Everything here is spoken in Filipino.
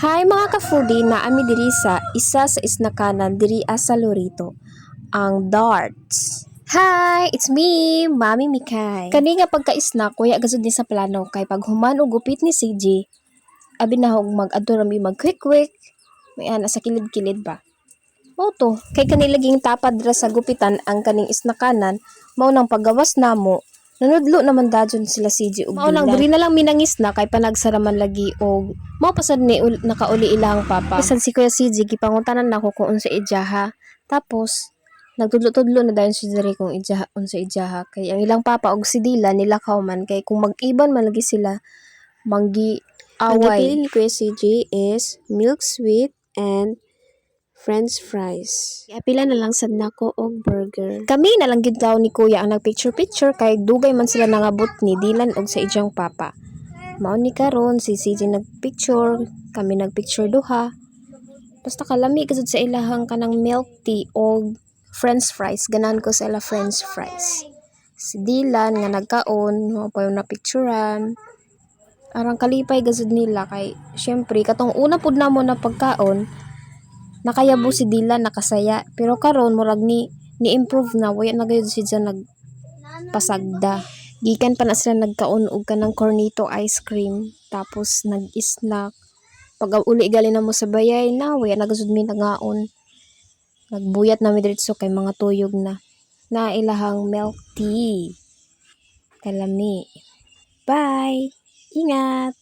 Hi mga ka-foodie, naami diri sa isa sa isnakanan diri sa Lorito, ang Darts. Hi, it's me, Mami Mikay. Kani nga pagka-snack kuya gazud ni sa plano kay pag human og gupit ni CJ, abi na hog mag-adto rami mag quick may ana sa kilid-kilid ba. Mao to, kay kanilaging tapad ra sa gupitan ang kaning isnakanan, mao nang paggawas namo. Nanudlo naman dadyon sila CJ ug mao nang diri na lang minangisna kay panagsaraman lagi og mao pasad ni nakauli ilang papa. Bisan si Kuya CJ gipangutanan nako kung unsa ijaha. Tapos nagtudlo-tudlo na dayon si diri kung ijaha unsa ijaha kay ang ilang papa og si Dila nilakaw man kay kung mag-iban man lagi sila manggi away. Ang gipili ni Kuya CJ is milk sweet and French fries. Apila na lang sad nako og burger. Kami na lang gyud daw ni Kuya ang nagpicture-picture kay dugay man sila nangabot ni Dilan og sa ijang papa. Mao ni karon si CJ nagpicture, kami nagpicture duha. Basta kalami gud sa ilahang kanang milk tea og French fries. Ganan ko sa ila French fries. Si Dilan nga nagkaon, mao pa yung napicturean. Arang kalipay gazud nila kay syempre katong una pud namo na pagkaon nakayabo si Dylan nakasaya pero karon murag ni-improve na waya na gayud siya nagpasagda gikan pa na sila nagkaon og kanang cornito ice cream tapos nag-snack pag uli gali na mo sa bayay na waya na gayud mi nangaon nagbuyat na mi diretso kay mga tuyog na ilahang milk tea kalami. Bye, ingat.